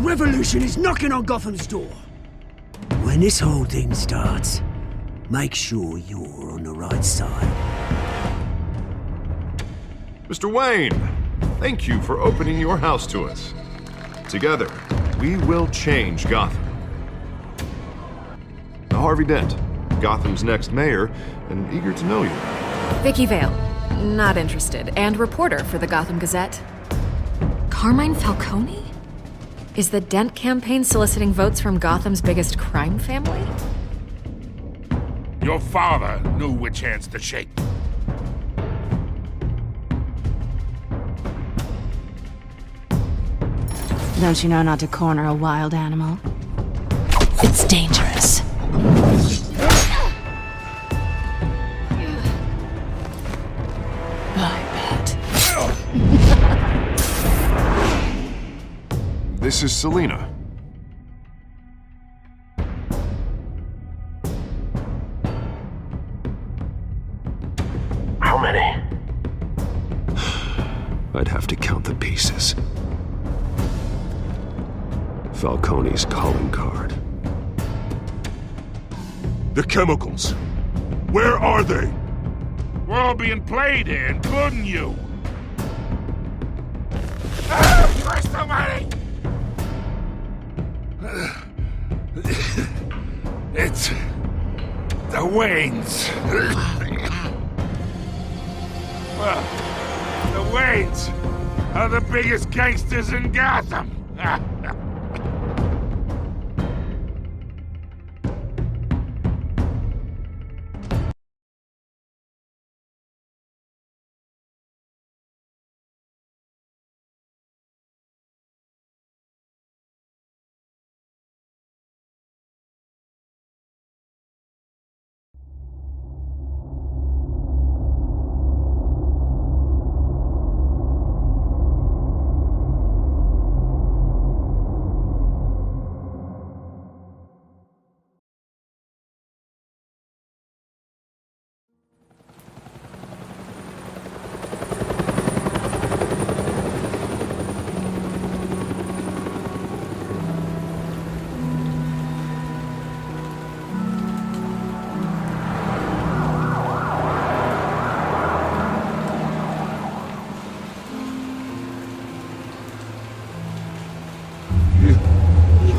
revolution is knocking on Gotham's door. When this whole thing starts, make sure you're on the right side. Mr. Wayne, thank you for opening your house to us. Together, we will change Gotham. Now, Harvey Dent, Gotham's next mayor, and eager to know you. Vicky Vale, not interested, and reporter for the Gotham Gazette. Carmine Falcone? Is the Dent campaign soliciting votes from Gotham's biggest crime family? Your father knew which hands to shake. Don't you know not to corner a wild animal? It's dangerous. I bet. This is Selina. How many? I'd have to count the pieces. Falcone's calling card. The chemicals. Where are they? We're all being played here, including you. Where's the money? It's the Waynes. Well, the Waynes are the biggest gangsters in Gotham.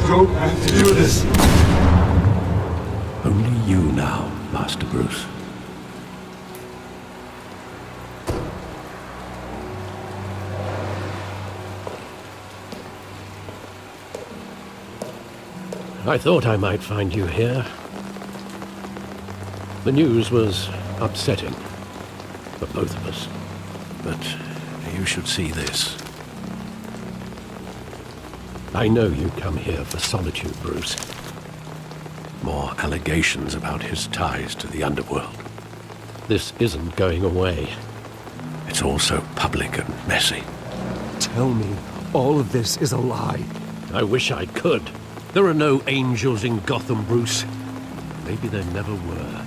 Don't have to do this. Only you now, Master Bruce. I thought I might find you here. The news was upsetting for both of us. But you should see this. I know you come here for solitude, Bruce. More allegations about his ties to the underworld. This isn't going away. It's all so public and messy. Tell me, all of this is a lie. I wish I could. There are no angels in Gotham, Bruce. Maybe there never were.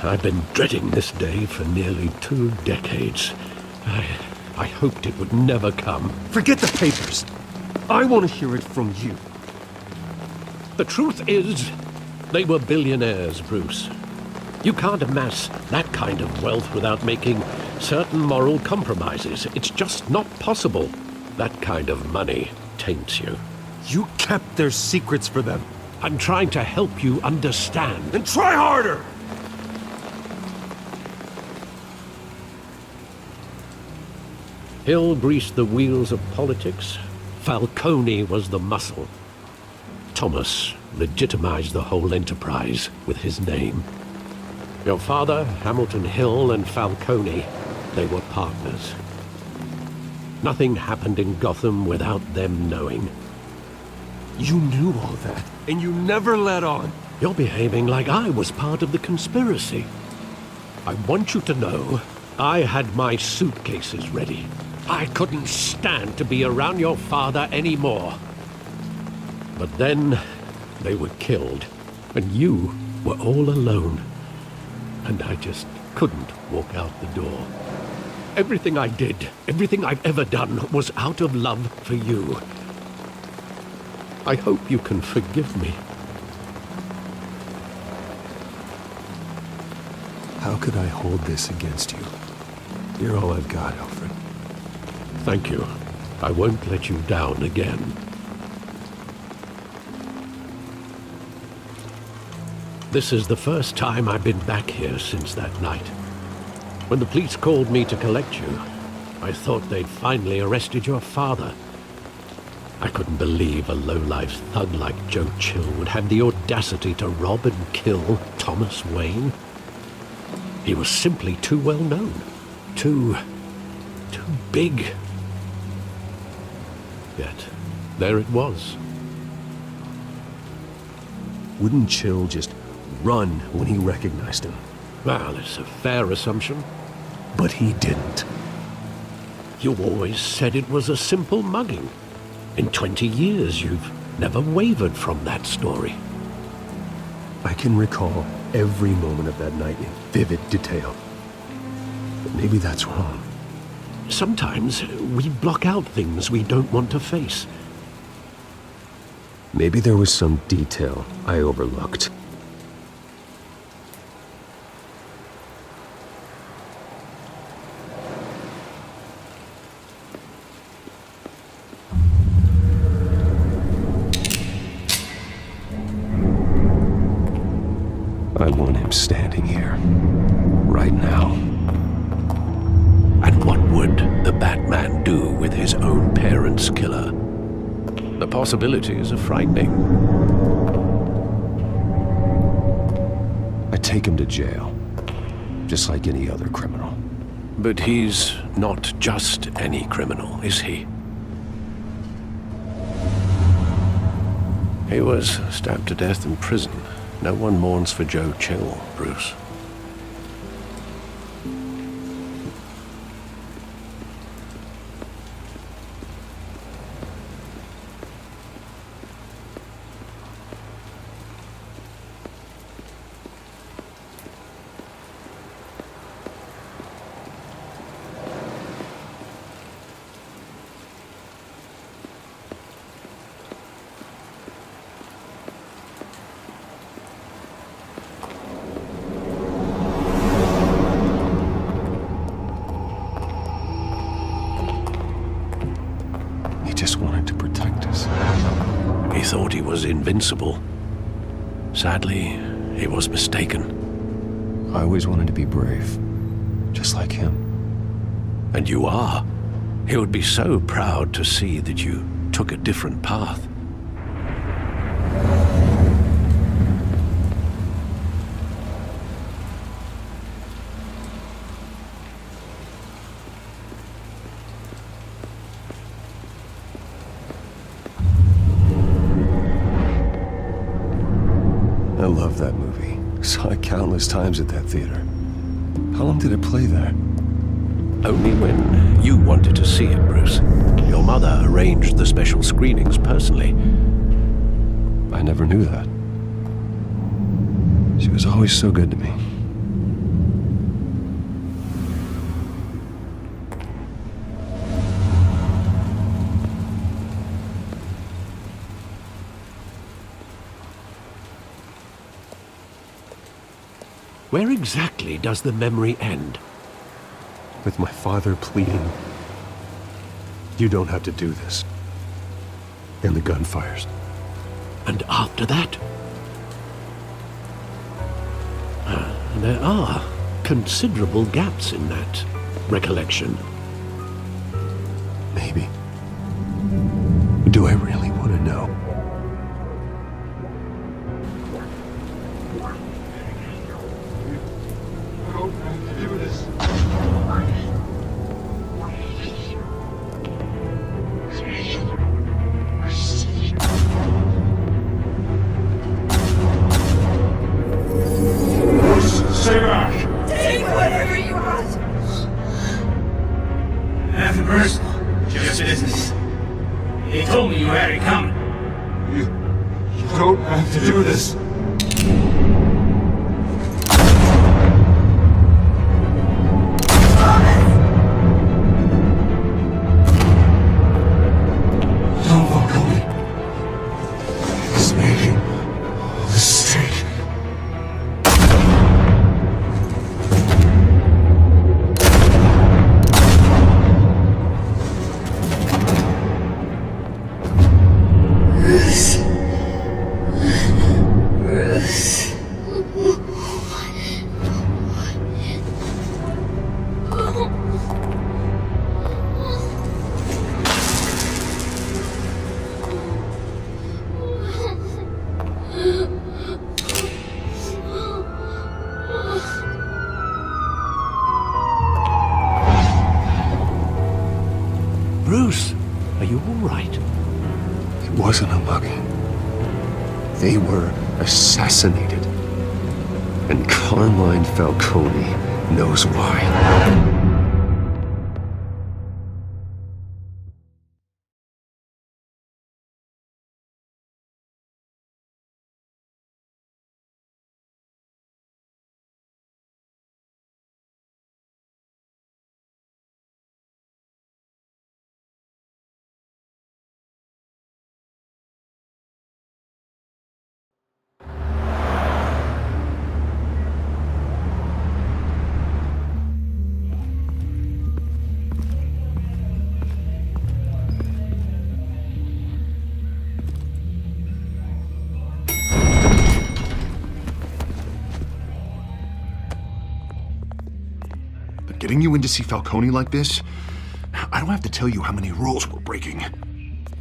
I've been dreading this day for nearly 2 decades. I hoped it would never come. Forget the papers. I want to hear it from you. The truth is, they were billionaires, Bruce. You can't amass that kind of wealth without making certain moral compromises. It's just not possible. That kind of money taints you. You kept their secrets for them. I'm trying to help you understand. Then try harder! Hill greased the wheels of politics. Falcone was the muscle. Thomas legitimized the whole enterprise with his name. Your father, Hamilton Hill, and Falcone, they were partners. Nothing happened in Gotham without them knowing. You knew all that, and you never let on. You're behaving like I was part of the conspiracy. I want you to know, I had my suitcases ready. I couldn't stand to be around your father anymore. But then, they were killed, and you were all alone. And I just couldn't walk out the door. Everything I did, everything I've ever done, was out of love for you. I hope you can forgive me. How could I hold this against you? You're all I've got, Alfred. Thank you. I won't let you down again. This is the first time I've been back here since that night. When the police called me to collect you, I thought they'd finally arrested your father. I couldn't believe a low-life thug like Joe Chill would have the audacity to rob and kill Thomas Wayne. He was simply too well known. Too big. Yet, there it was. Wouldn't Chill just run when he recognized him? Well, it's a fair assumption. But he didn't. You always said it was a simple mugging. In 20 years, you've never wavered from that story. I can recall every moment of that night in vivid detail. But maybe that's wrong. Sometimes we block out things we don't want to face. Maybe there was some detail I overlooked. I want him standing here, right now. And what would the Batman do with his own parents' killer? The possibilities are frightening. I take him to jail, just like any other criminal. But he's not just any criminal, is he? He was stabbed to death in prison. No one mourns for Joe Chill, Bruce. He thought he was invincible. Sadly, he was mistaken. I always wanted to be brave, just like him. And you are. He would be so proud to see that you took a different path. I love that movie. Saw it countless times at that theater. How long did it play there? Only when you wanted to see it, Bruce. Your mother arranged the special screenings personally. I never knew that. She was always so good to me. Where exactly does the memory end? With my father pleading, "You don't have to do this." And the gun fires. And after that? There are considerable gaps in that recollection. Maybe. Do I really want to know? Stay back! Take whatever you want! Nothing personal, just business. He told me you had it coming. You don't have to do this. Bruce, are you all right? It wasn't a mugging. They were assassinated. And Carmine Falcone knows why. Getting you in to see Falcone like this? I don't have to tell you how many rules we're breaking.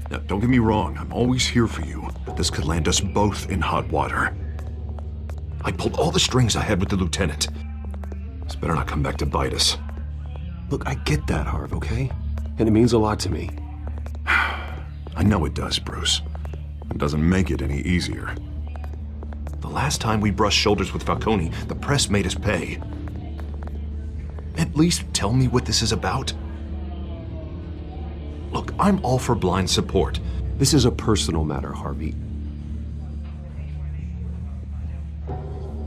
Now, don't get me wrong, I'm always here for you, but this could land us both in hot water. I pulled all the strings I had with the lieutenant. This better not come back to bite us. Look, I get that, Harv, okay? And it means a lot to me. I know it does, Bruce. It doesn't make it any easier. The last time we brushed shoulders with Falcone, the press made us pay. At least tell me what this is about. Look, I'm all for blind support. This is a personal matter, Harvey.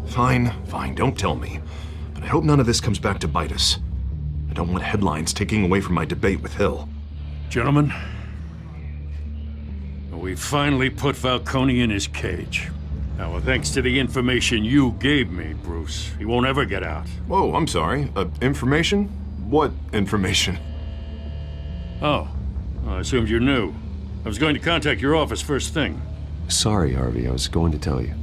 Fine, don't tell me. But I hope none of this comes back to bite us. I don't want headlines taking away from my debate with Hill. Gentlemen, we finally put Falcone in his cage. Now, thanks to the information you gave me, Bruce, he won't ever get out. Whoa, I'm sorry. Information? What information? Oh, I assumed you knew. I was going to contact your office first thing. Sorry, Harvey, I was going to tell you.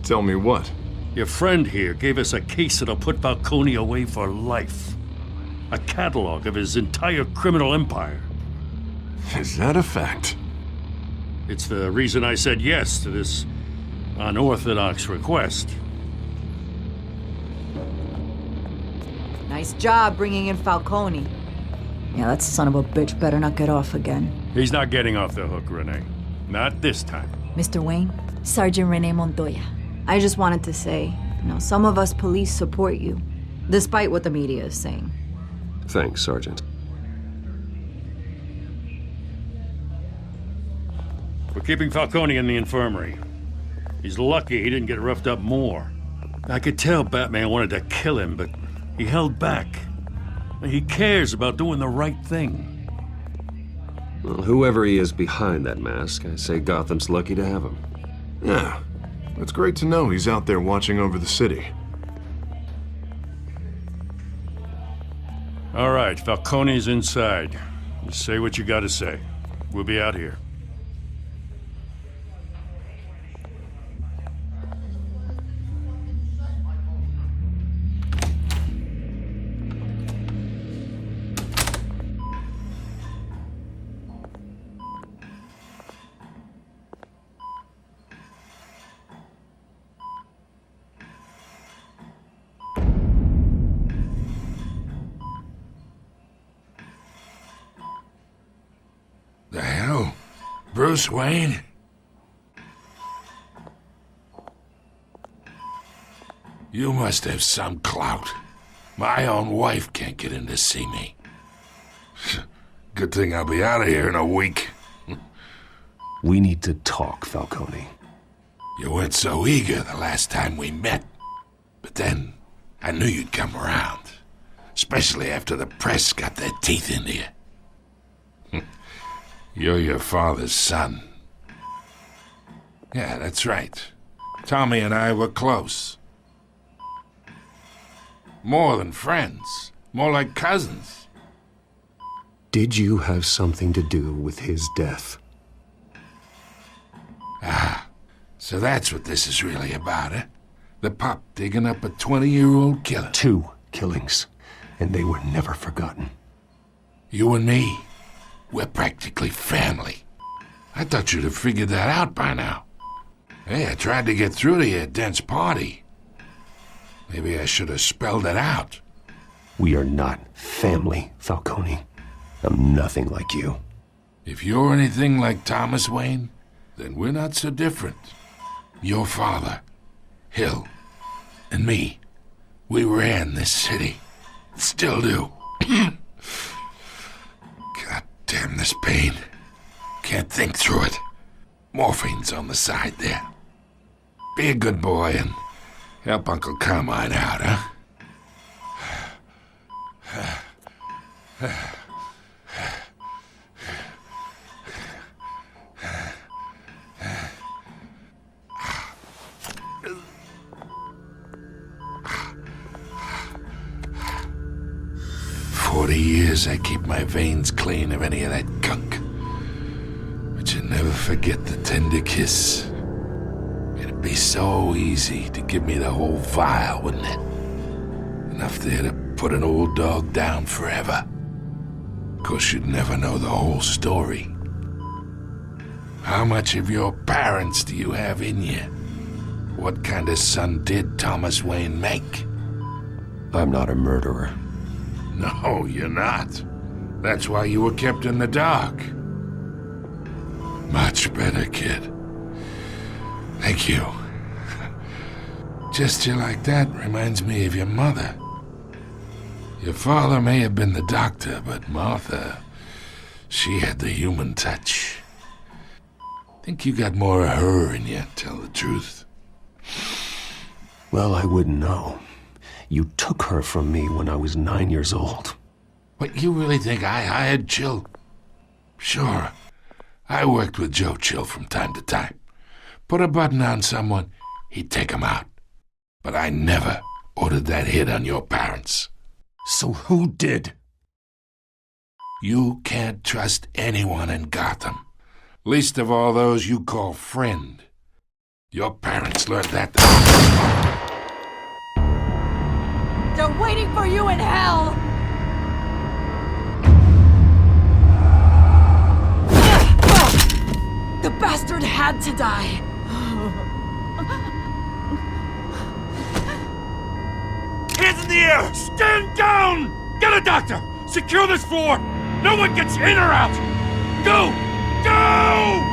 Tell me what? Your friend here gave us a case that'll put Falcone away for life. A catalog of his entire criminal empire. Is that a fact? It's the reason I said yes to this unorthodox request. Nice job bringing in Falcone. Yeah, that son of a bitch better not get off again. He's not getting off the hook, Renee. Not this time. Mr. Wayne, Sergeant Renee Montoya. I just wanted to say, some of us police support you, despite what the media is saying. Thanks, Sergeant. We're keeping Falcone in the infirmary. He's lucky he didn't get roughed up more. I could tell Batman wanted to kill him, but he held back. He cares about doing the right thing. Well, whoever he is behind that mask, I say Gotham's lucky to have him. Yeah, it's great to know he's out there watching over the city. All right, Falcone's inside. You say what you gotta say. We'll be out here. The hell? Bruce Wayne? You must have some clout. My own wife can't get in to see me. Good thing I'll be out of here in a week. We need to talk, Falcone. You weren't so eager the last time we met. But then, I knew you'd come around. Especially after the press got their teeth into you. You're your father's son. Yeah, that's right. Tommy and I were close. More than friends. More like cousins. Did you have something to do with his death? Ah, so that's what this is really about, eh? The pup digging up a 20-year-old killer. 2 killings, and they were never forgotten. You and me, we're practically family. I thought you'd have figured that out by now. Hey, I tried to get through to your dense party. Maybe I should have spelled it out. We are not family, Falcone. I'm nothing like you. If you're anything like Thomas Wayne, then we're not so different. Your father, Hill, and me, we ran this city. Still do. God damn this pain. Can't think through it. Morphine's on the side there. Be a good boy and help Uncle Carmine out, huh? 40 years I keep my veins clean of any of that gunk. But you never forget the tender kiss. It'd be so easy to give me the whole vial, wouldn't it? Enough there to put an old dog down forever. Of course, you'd never know the whole story. How much of your parents do you have in you? What kind of son did Thomas Wayne make? I'm not a murderer. No, you're not. That's why you were kept in the dark. Much better, kid. Thank you. Gesture like that reminds me of your mother. Your father may have been the doctor, but Martha, she had the human touch. Think you got more of her in you, tell the truth. Well, I wouldn't know. You took her from me when I was 9 years old. What, you really think I hired Chill? Sure. I worked with Joe Chill from time to time. Put a button on someone, he'd take him out. But I never ordered that hit on your parents. So who did? You can't trust anyone in Gotham. Least of all those you call friend. Your parents learned that. They're waiting for you in hell! The bastard had to die! Hands in the air! Stand down! Get a doctor! Secure this floor! No one gets in or out! Go! Go!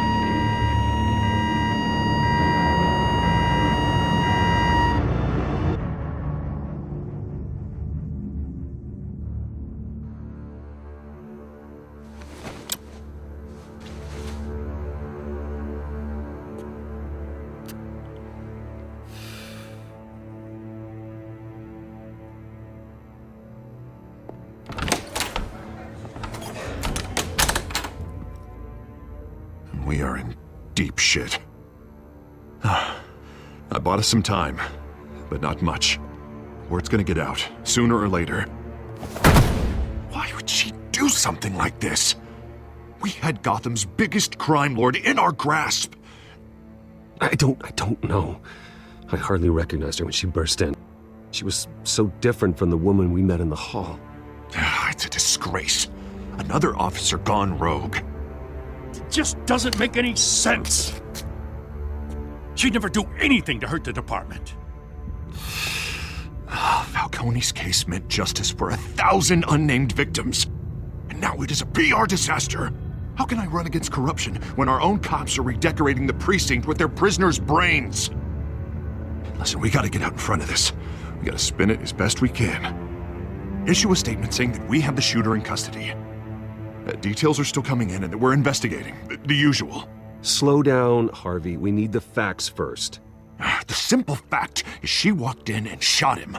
We are in deep shit. I bought us some time, but not much. Word's gonna get out, sooner or later. Why would she do something like this? We had Gotham's biggest crime lord in our grasp. I don't know. I hardly recognized her when she burst in. She was so different from the woman we met in the hall. It's a disgrace. Another officer gone rogue. It just doesn't make any sense. She'd never do anything to hurt the department. Falcone's case meant justice for 1,000 unnamed victims. And now it is a PR disaster. How can I run against corruption when our own cops are redecorating the precinct with their prisoners' brains? Listen, we gotta get out in front of this. We gotta spin it as best we can. Issue a statement saying that we have the shooter in custody. Details are still coming in and that we're investigating. The usual. Slow down, Harvey. We need the facts first. The simple fact is she walked in and shot him.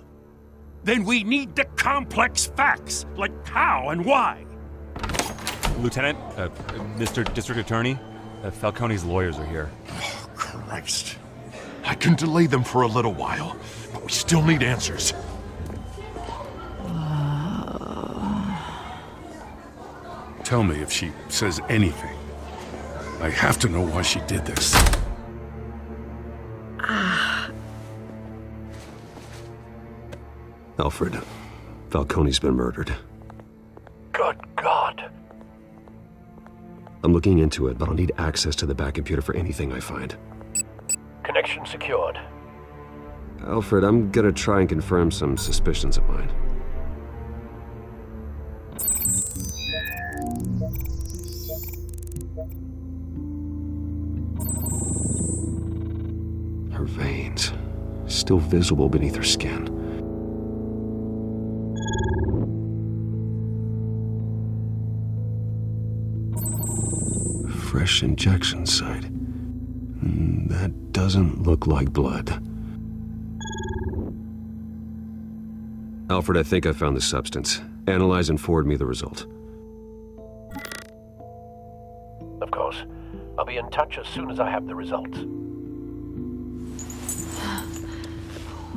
Then we need the complex facts, like how and why. Lieutenant, Mr. District Attorney, Falcone's lawyers are here. Oh, Christ. I can delay them for a little while, but we still need answers. Tell me if she says anything. I have to know why she did this. Alfred, Falcone's been murdered. Good God. I'm looking into it, but I'll need access to the back computer for anything I find. Connection secured. Alfred, I'm gonna try and confirm some suspicions of mine. still visible beneath her skin. Fresh injection site. That doesn't look like blood. Alfred, I think I found the substance. Analyze and forward me the result. Of course. I'll be in touch as soon as I have the results.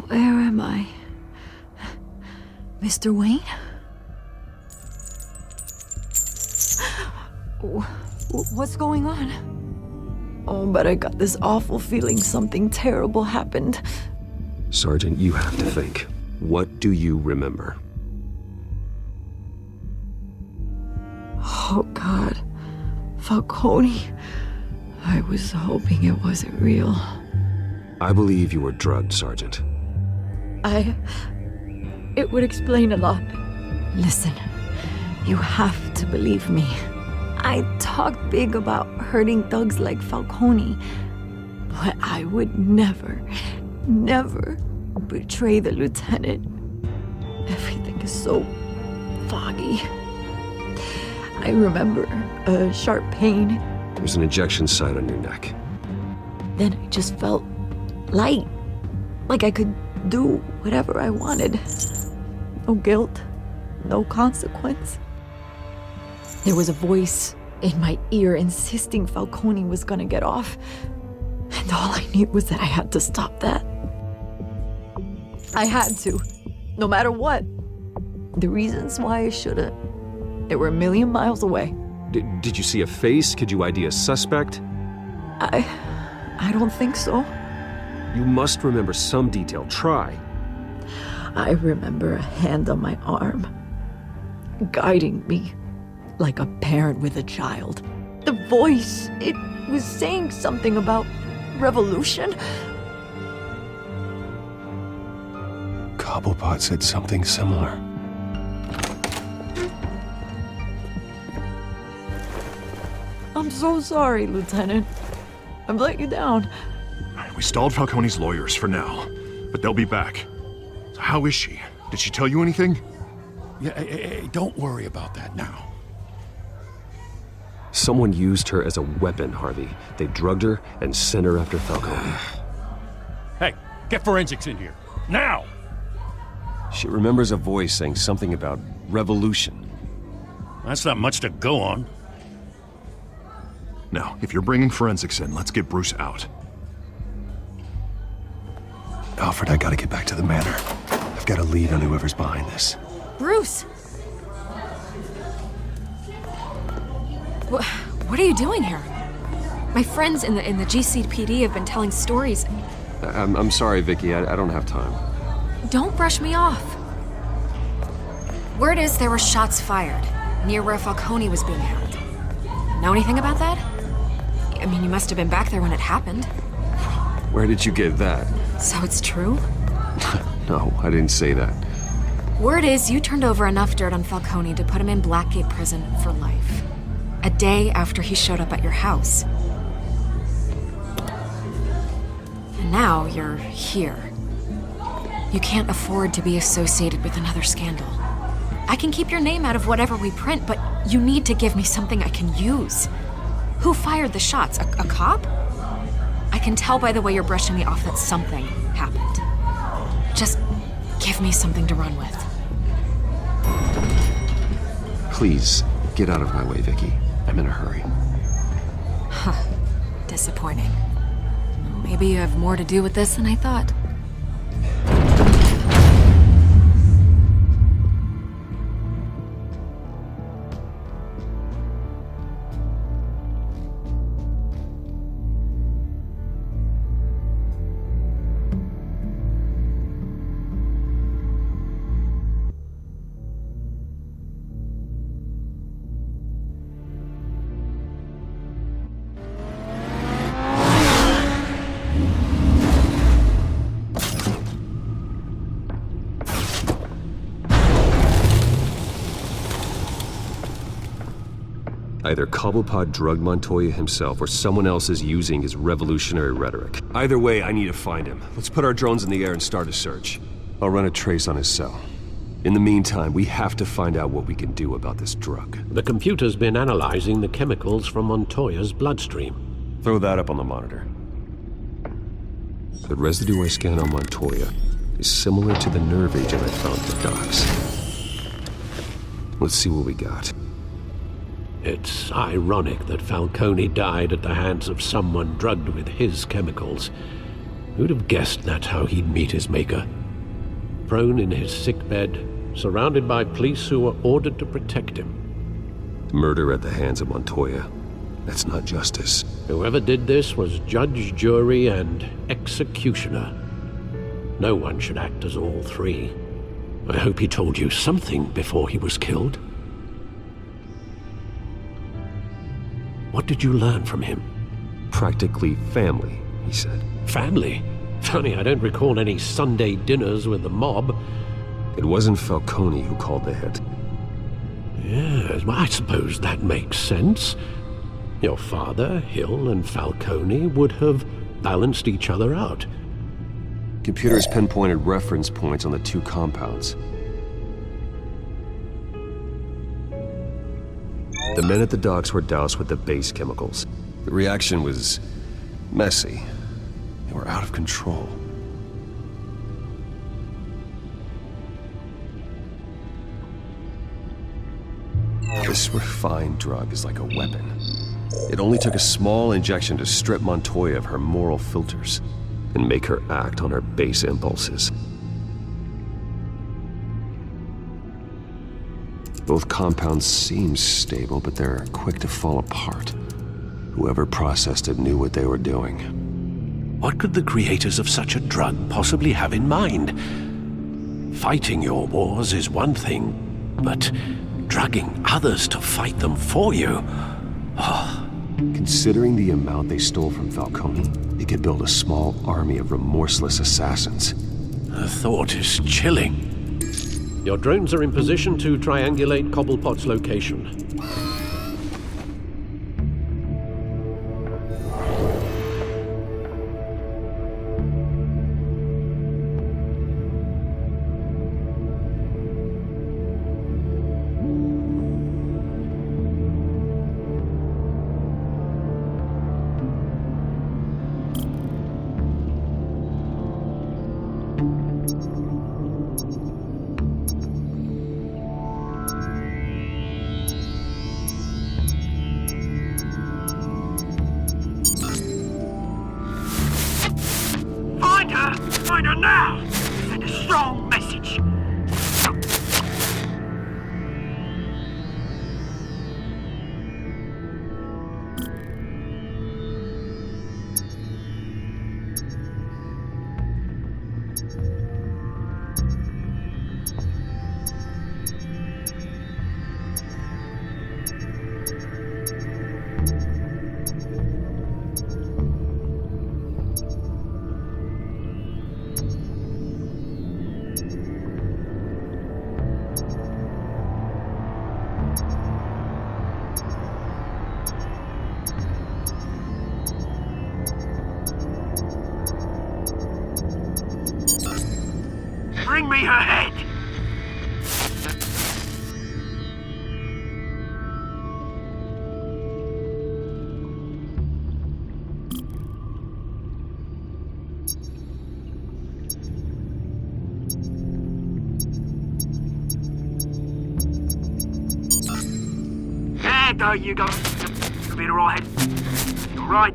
Where am I? Mr. Wayne? What's going on? Oh, but I got this awful feeling something terrible happened. Sergeant, you have to think. What do you remember? Oh, God. Falcone. I was hoping it wasn't real. I believe you were drugged, Sergeant. It would explain a lot. Listen, you have to believe me. I talked big about hurting thugs like Falcone, but I would never betray the lieutenant. Everything is so foggy. I remember a sharp pain. There's an injection site on your neck. Then I just felt light, like I could do whatever I wanted. No guilt, no consequence. There was a voice in my ear insisting Falcone was gonna get off. And all I knew was that I had to stop that. I had to, no matter what. The reasons why I shouldn't, they were a million miles away. Did you see a face? Could you ID a suspect? I don't think so. You must remember some detail. Try. I remember a hand on my arm, guiding me like a parent with a child. The voice, it was saying something about revolution. Cobblepot said something similar. I'm so sorry, Lieutenant. I've let you down. We stalled Falcone's lawyers for now, but they'll be back. So how is she? Did she tell you anything? Yeah, hey, don't worry about that now. Someone used her as a weapon, Harvey. They drugged her and sent her after Falcone. Hey, get forensics in here. Now! She remembers a voice saying something about revolution. That's not much to go on. Now, if you're bringing forensics in, let's get Bruce out. Alfred, I gotta get back to the manor. I've got a lead on whoever's behind this. Bruce! What are you doing here? My friends in the GCPD have been telling stories. I'm sorry, Vicky. I don't have time. Don't brush me off. Word is there were shots fired near where Falcone was being held. Know anything about that? I mean, you must have been back there when it happened. Where did you get that? So it's true? No, I didn't say that. Word is you turned over enough dirt on Falcone to put him in Blackgate Prison for life. A day after he showed up at your house. And now you're here. You can't afford to be associated with another scandal. I can keep your name out of whatever we print, but you need to give me something I can use. Who fired the shots? A cop? I can tell by the way you're brushing me off that something happened. Just give me something to run with. Please, get out of my way, Vicky. I'm in a hurry. Huh. Disappointing. Maybe you have more to do with this than I thought. Either Cobblepot drugged Montoya himself, or someone else is using his revolutionary rhetoric. Either way, I need to find him. Let's put our drones in the air and start a search. I'll run a trace on his cell. In the meantime, we have to find out what we can do about this drug. The computer's been analyzing the chemicals from Montoya's bloodstream. Throw that up on the monitor. The residue I scanned on Montoya is similar to the nerve agent I found at the docks. Let's see what we got. It's ironic that Falcone died at the hands of someone drugged with his chemicals. Who'd have guessed that's how he'd meet his maker? Prone in his sickbed, surrounded by police who were ordered to protect him. Murder at the hands of Montoya. That's not justice. Whoever did this was judge, jury, and executioner. No one should act as all three. I hope he told you something before he was killed. What did you learn from him? Practically family, he said. Family? Funny, I don't recall any Sunday dinners with the mob. It wasn't Falcone who called the hit. Yes, well, I suppose that makes sense. Your father, Hill, and Falcone would have balanced each other out. Computers pinpointed reference points on the two compounds. The men at the docks were doused with the base chemicals. The reaction was messy. They were out of control. This refined drug is like a weapon. It only took a small injection to strip Montoya of her moral filters and make her act on her base impulses. Both compounds seem stable, but they're quick to fall apart. Whoever processed it knew what they were doing. What could the creators of such a drug possibly have in mind? Fighting your wars is one thing, but drugging others to fight them for you? Considering the amount they stole from Falcone, they could build a small army of remorseless assassins. The thought is chilling. Your drones are in position to triangulate Cobblepot's location. Find her now! Send a strong message! Bring me her head! There you go. You'll be alright. You're right.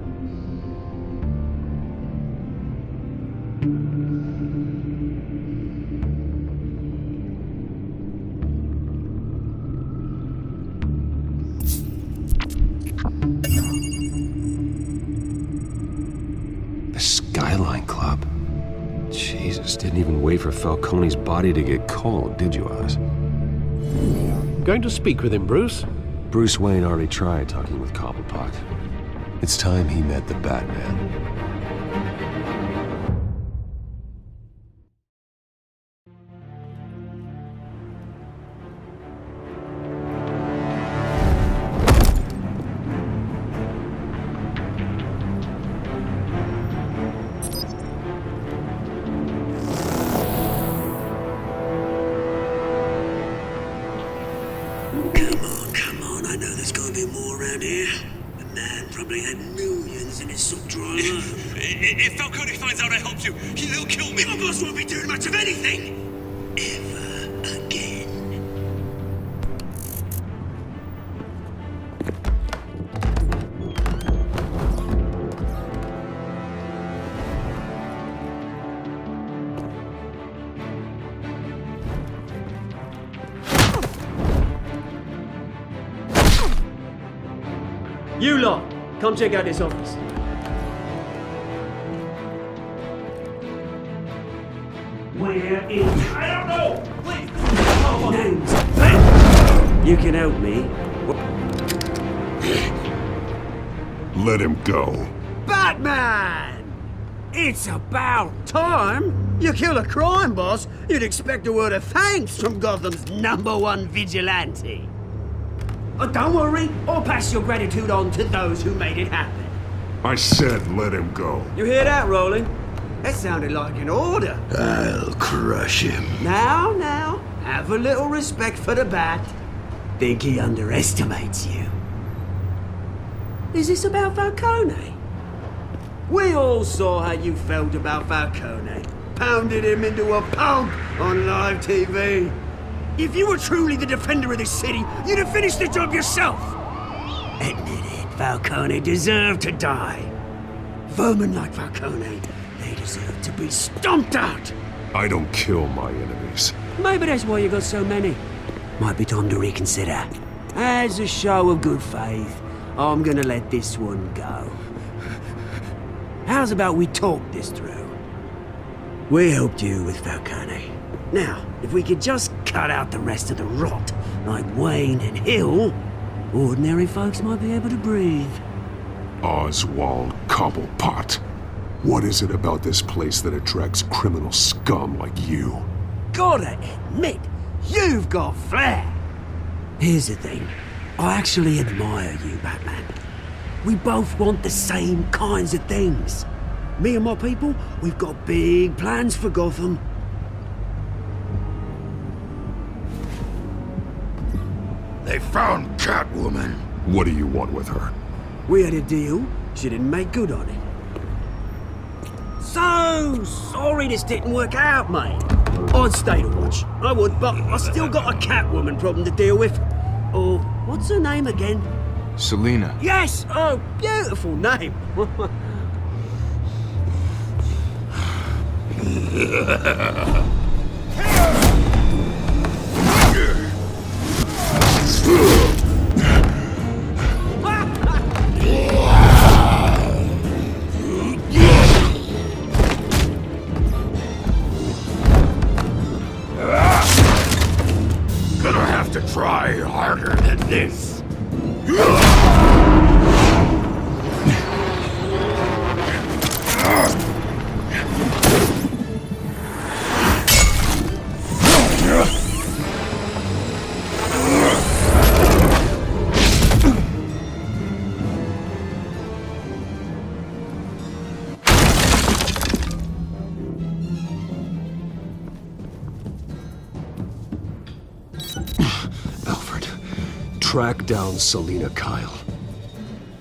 The Skyline Club. Jesus, didn't even wait for Falcone's body to get cold, did you, Oz? Going to speak with him, Bruce? Bruce Wayne already tried talking with Cobblepot. It's time he met the Batman. I know there's gonna be more around here. The man probably had millions in his sub drawer. If Falcone finds out I helped you, he'll kill me. Your boss won't be doing much of anything! Ever again. You lot, come check out this office. Where is... I don't know! Please! Names. You can help me. Let him go. Batman! It's about time. You kill a crime boss, you'd expect a word of thanks from Gotham's #1 vigilante. Oh, don't worry, I'll pass your gratitude on to those who made it happen. I said let him go. You hear that, Roland? That sounded like an order. I'll crush him. Now, have a little respect for the Bat. Think he underestimates you. Is this about Falcone? We all saw how you felt about Falcone. Pounded him into a pulp on live TV. If you were truly the defender of this city, you'd have finished the job yourself. Admit it, Falcone deserved to die. Vermin like Falcone, they deserve to be stomped out. I don't kill my enemies. Maybe that's why you got so many. Might be time to reconsider. As a show of good faith, I'm gonna let this one go. How's about we talk this through? We helped you with Falcone. Now, if we could just cut out the rest of the rot, like Wayne and Hill, ordinary folks might be able to breathe. Oswald Cobblepot. What is it about this place that attracts criminal scum like you? Gotta admit, you've got flair. Here's the thing. I actually admire you, Batman. We both want the same kinds of things. Me and my people, we've got big plans for Gotham. They found Catwoman. What do you want with her? We had a deal. She didn't make good on it. So sorry this didn't work out, mate. I'd stay to watch. I would, but I still got a Catwoman problem to deal with. Oh, what's her name again? Selina. Yes! Oh, beautiful name. Gonna have to try harder than this. Alfred, track down Selina Kyle.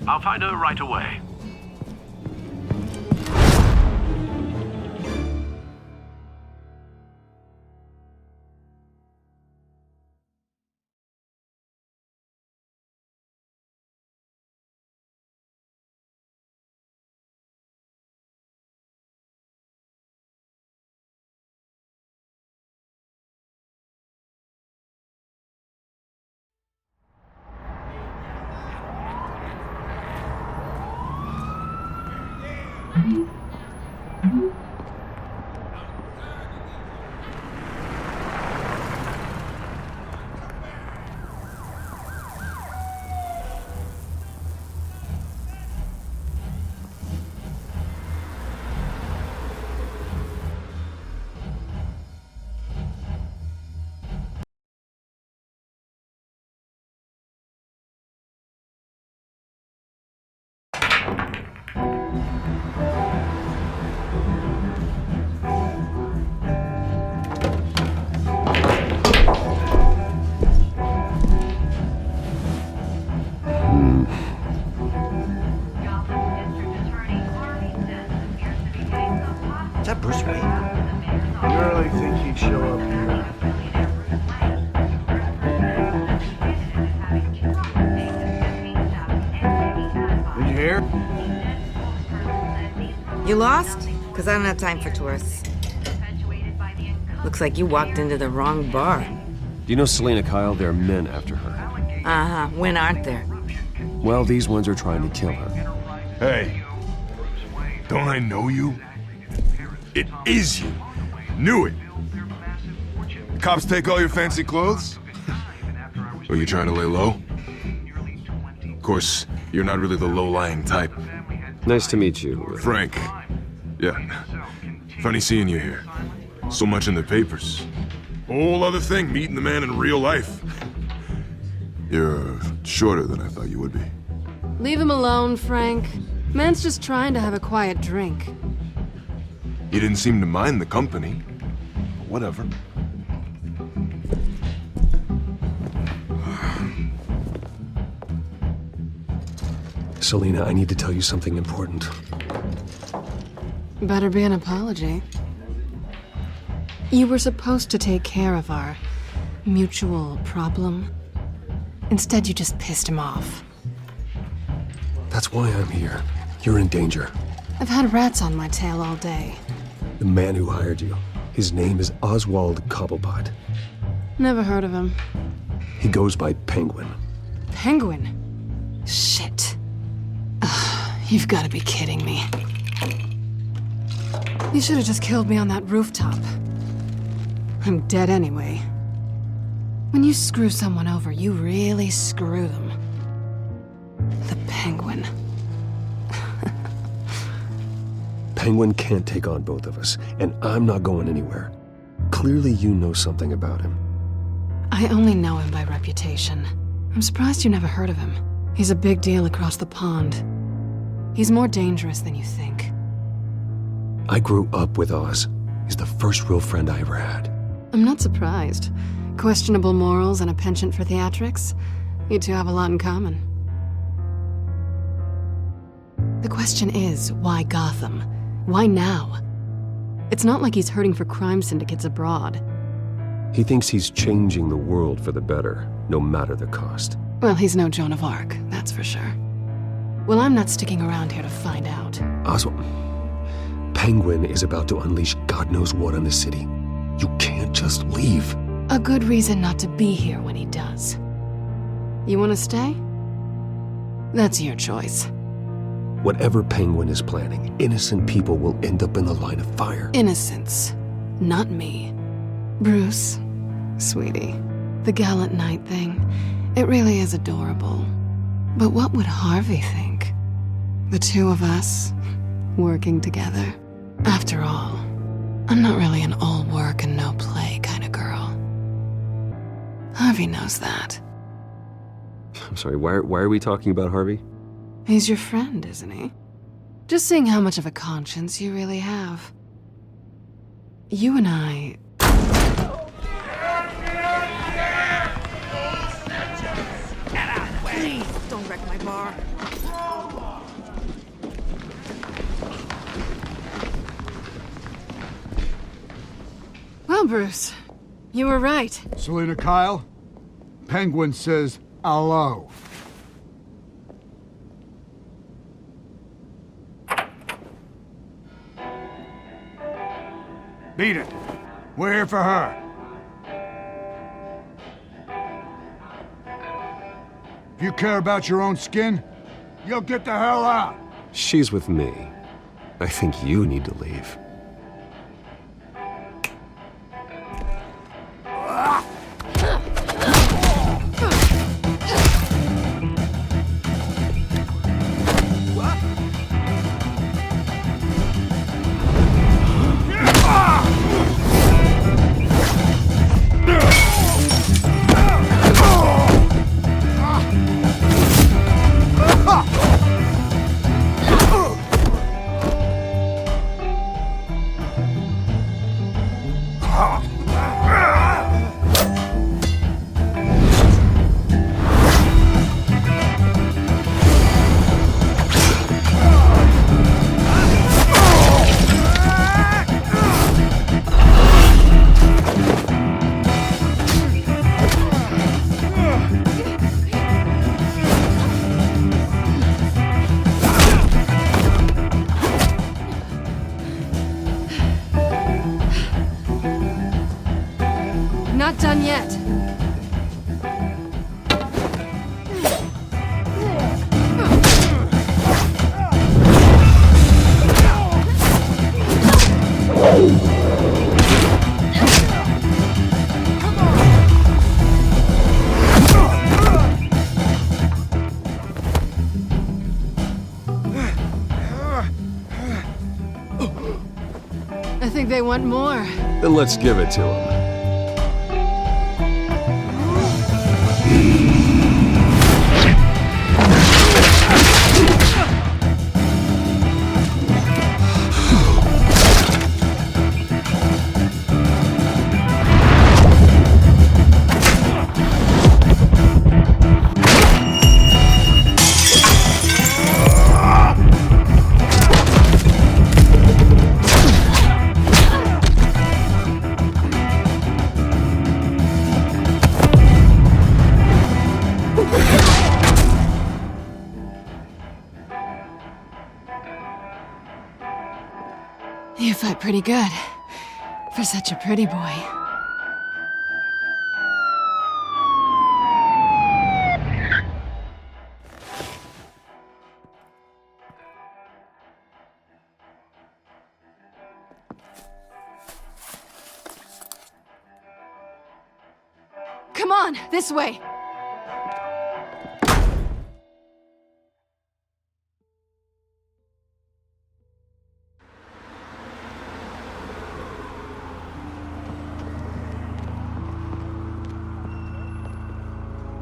I'll find her right away. here? You lost? Because I don't have time for tourists. Looks like you walked into the wrong bar. Do you know Selena Kyle? There are men after her. Uh-huh. When aren't there? Well, these ones are trying to kill her. Hey, don't I know you? It is you. Knew it. The cops take all your fancy clothes? Are you trying to lay low? Of course, you're not really the low-lying type. Nice to meet you. Frank. Yeah. Funny seeing you here. So much in the papers. Whole other thing, meeting the man in real life. You're shorter than I thought you would be. Leave him alone, Frank. Man's just trying to have a quiet drink. You didn't seem to mind the company. Whatever. Selena, I need to tell you something important. Better be an apology. You were supposed to take care of our mutual problem. Instead, you just pissed him off. That's why I'm here. You're in danger. I've had rats on my tail all day. The man who hired you, his name is Oswald Cobblepot. Never heard of him. He goes by Penguin. Penguin? Shit. You've got to be kidding me. You should have just killed me on that rooftop. I'm dead anyway. When you screw someone over, you really screw them. The Penguin. Penguin can't take on both of us, and I'm not going anywhere. Clearly you know something about him. I only know him by reputation. I'm surprised you never heard of him. He's a big deal across the pond. He's more dangerous than you think. I grew up with Oz. He's the first real friend I ever had. I'm not surprised. Questionable morals and a penchant for theatrics. You two have a lot in common. The question is, why Gotham? Why now? It's not like he's hurting for crime syndicates abroad. He thinks he's changing the world for the better, no matter the cost. Well, he's no Joan of Arc, that's for sure. Well, I'm not sticking around here to find out. Oswald, Penguin is about to unleash God knows what on the city. You can't just leave. A good reason not to be here when he does. You want to stay? That's your choice. Whatever Penguin is planning, innocent people will end up in the line of fire. Innocence, not me. Bruce, sweetie, the gallant knight thing, it really is adorable. But what would Harvey think? The two of us, working together. After all, I'm not really an all work and no play kind of girl. Harvey knows that. I'm sorry, why are we talking about Harvey? He's your friend, isn't he? Just seeing how much of a conscience you really have. You and I... Please, don't wreck my bar. Well, Bruce, you were right. Selena Kyle, Penguin says hello. Beat it. We're here for her. If you care about your own skin, you'll get the hell out. She's with me. I think you need to leave. think they want more. Then let's give it to them. You fight pretty good. For such a pretty boy. Come on, this way!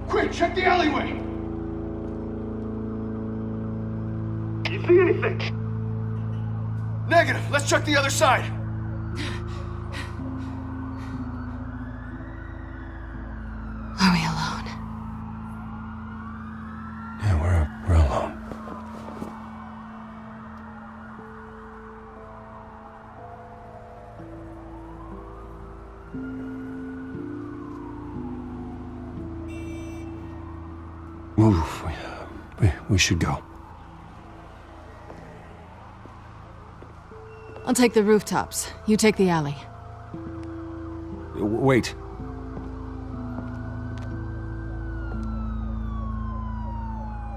Quick, check the alleyway! You see anything? Negative. Let's check the other side. Are we alone? Yeah, we're alone. Move. We should go. I'll take the rooftops. You take the alley. Wait.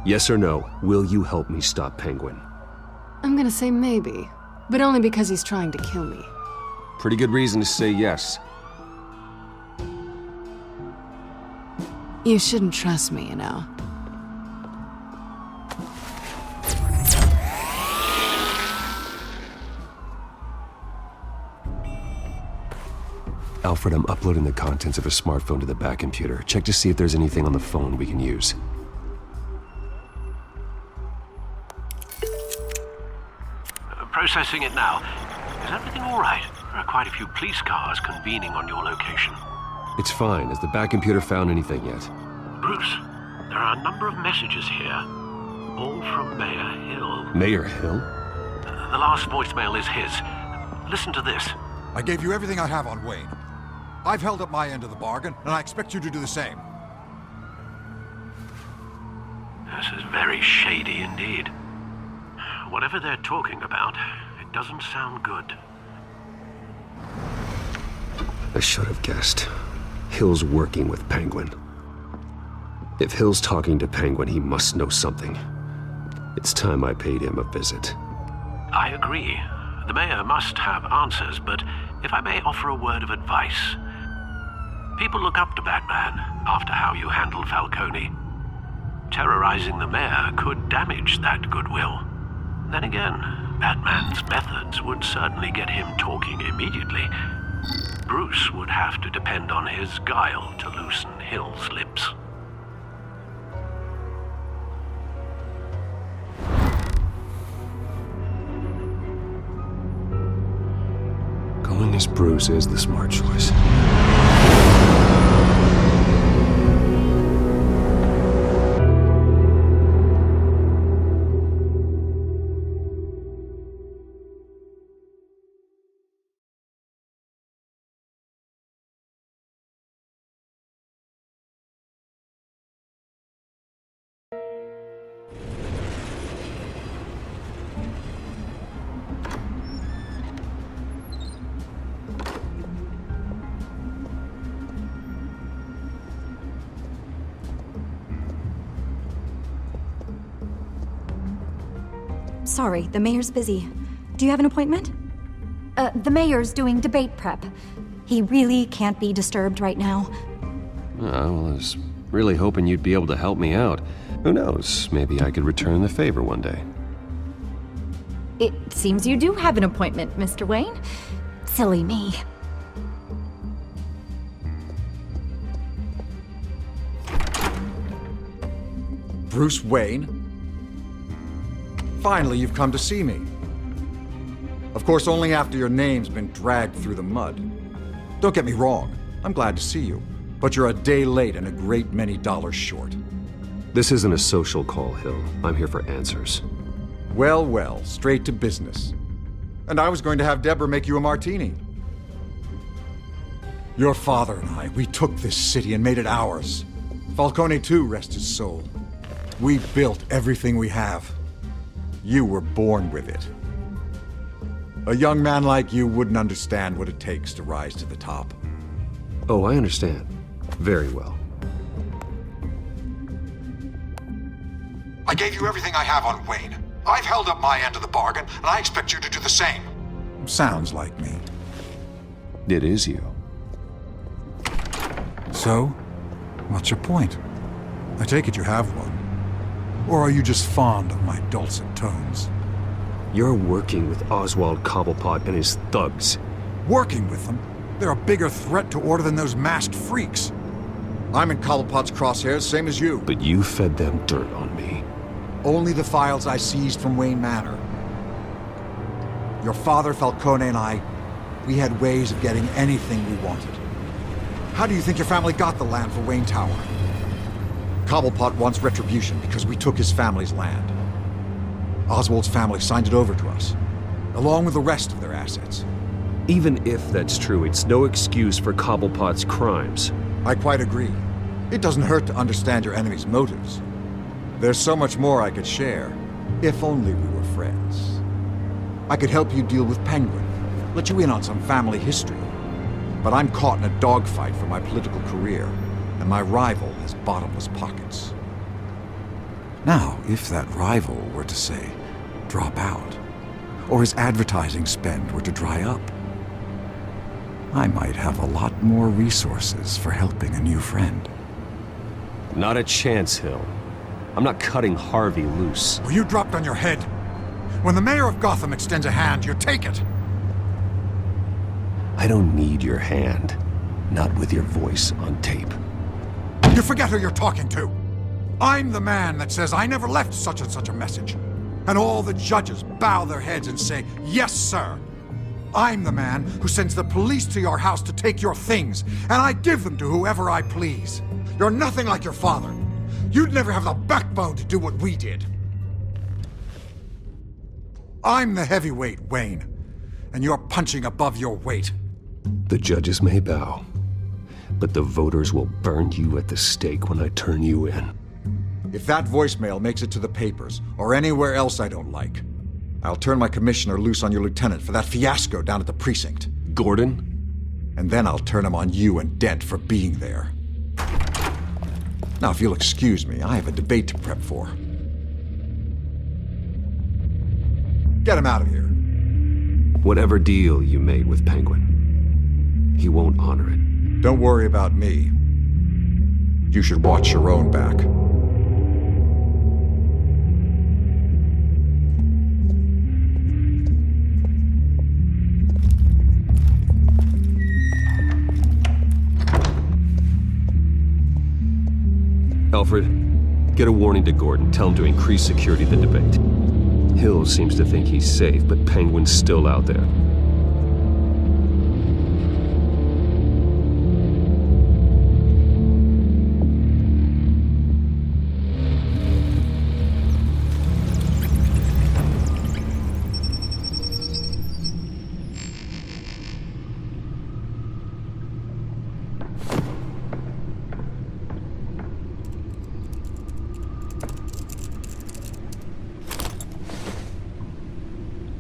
Yes or no, will you help me stop Penguin? I'm gonna say maybe, but only because he's trying to kill me. Pretty good reason to say yes. You shouldn't trust me, you know. Alfred, I'm uploading the contents of a smartphone to the back computer. Check to see if there's anything on the phone we can use. Processing it now. Is everything all right? There are quite a few police cars convening on your location. It's fine. Has the back computer found anything yet? Bruce, there are a number of messages here. All from Mayor Hill. Mayor Hill? The last voicemail is his. Listen to this. I gave you everything I have on Wayne. I've held up my end of the bargain, and I expect you to do the same. This is very shady indeed. Whatever they're talking about, it doesn't sound good. I should have guessed. Hill's working with Penguin. If Hill's talking to Penguin, he must know something. It's time I paid him a visit. I agree. The mayor must have answers, but if I may offer a word of advice. People look up to Batman after how you handled Falcone. Terrorizing the mayor could damage that goodwill. Then again, Batman's methods would certainly get him talking immediately. Bruce would have to depend on his guile to loosen Hill's lips. Going as Bruce is the smart choice. Sorry, the mayor's busy. Do you have an appointment? The mayor's doing debate prep. He really can't be disturbed right now. I was really hoping you'd be able to help me out. Who knows, maybe I could return the favor one day. It seems you do have an appointment, Mr. Wayne. Silly me. Bruce Wayne? Finally, you've come to see me. Of course, only after your name's been dragged through the mud. Don't get me wrong, I'm glad to see you, but you're a day late and a great many dollars short. This isn't a social call, Hill. I'm here for answers. Well, well, straight to business. And I was going to have Deborah make you a martini. Your father and I, we took this city and made it ours. Falcone too, rest his soul. We built everything we have. You were born with it. A young man like you wouldn't understand what it takes to rise to the top. Oh, I understand. Very well. I gave you everything I have on Wayne. I've held up my end of the bargain, and I expect you to do the same. Sounds like me. It is you. So, what's your point? I take it you have one. Or are you just fond of my dulcet tones? You're working with Oswald Cobblepot and his thugs. Working with them? They're a bigger threat to order than those masked freaks. I'm in Cobblepot's crosshairs, same as you. But you fed them dirt on me. Only the files I seized from Wayne Manor. Your father, Falcone, and I, we had ways of getting anything we wanted. How do you think your family got the land for Wayne Tower? Cobblepot wants retribution because we took his family's land. Oswald's family signed it over to us, along with the rest of their assets. Even if that's true, it's no excuse for Cobblepot's crimes. I quite agree. It doesn't hurt to understand your enemy's motives. There's so much more I could share, if only we were friends. I could help you deal with Penguin, let you in on some family history. But I'm caught in a dogfight for my political career, and my rival has bottomless pockets. Now, if that rival were to, say, drop out, or his advertising spend were to dry up, I might have a lot more resources for helping a new friend. Not a chance, Hill. I'm not cutting Harvey loose. Well, you dropped on your head. When the mayor of Gotham extends a hand, you take it. I don't need your hand. Not with your voice on tape. You forget who you're talking to. I'm the man that says I never left such and such a message. And all the judges bow their heads and say, yes, sir. I'm the man who sends the police to your house to take your things, and I give them to whoever I please. You're nothing like your father. You'd never have the backbone to do what we did. I'm the heavyweight, Wayne, and you're punching above your weight. The judges may bow, but the voters will burn you at the stake when I turn you in. If that voicemail makes it to the papers, or anywhere else I don't like, I'll turn my commissioner loose on your lieutenant for that fiasco down at the precinct. Gordon? And then I'll turn him on you and Dent for being there. Now, if you'll excuse me, I have a debate to prep for. Get him out of here. Whatever deal you made with Penguin, he won't honor it. Don't worry about me. You should watch your own back. Alfred, get a warning to Gordon. Tell him to increase security at the debate. Hill seems to think he's safe, but Penguin's still out there.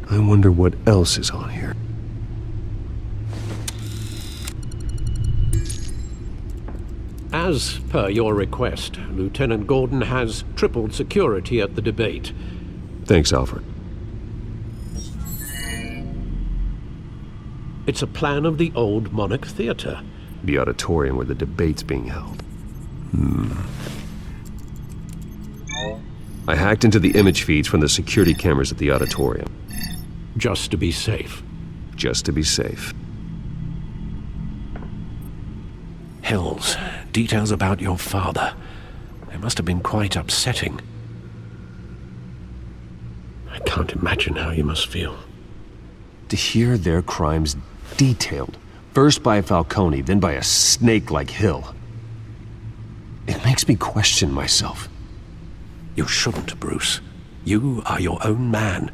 I wonder what else is on here. As per your request, Lieutenant Gordon has tripled security at the debate. Thanks, Alfred. It's a plan of the old Monarch Theater. The auditorium where the debate's being held. I hacked into the image feeds from the security cameras at the auditorium. Just to be safe. Just to be safe. Hills, details about your father. They must have been quite upsetting. I can't imagine how you must feel. To hear their crimes detailed, first by Falcone, then by a snake like Hill. It makes me question myself. You shouldn't, Bruce. You are your own man.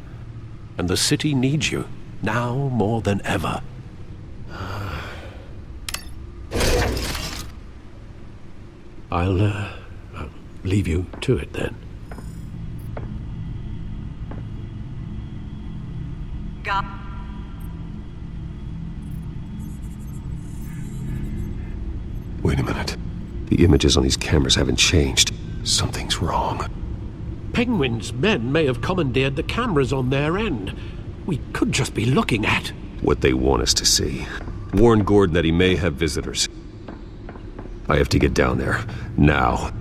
And the city needs you, now more than ever. I'll leave you to it then. Wait a minute. The images on these cameras haven't changed. Something's wrong. Penguin's men may have commandeered the cameras on their end. We could just be looking at what they want us to see. Warn Gordon that he may have visitors. I have to get down there. Now.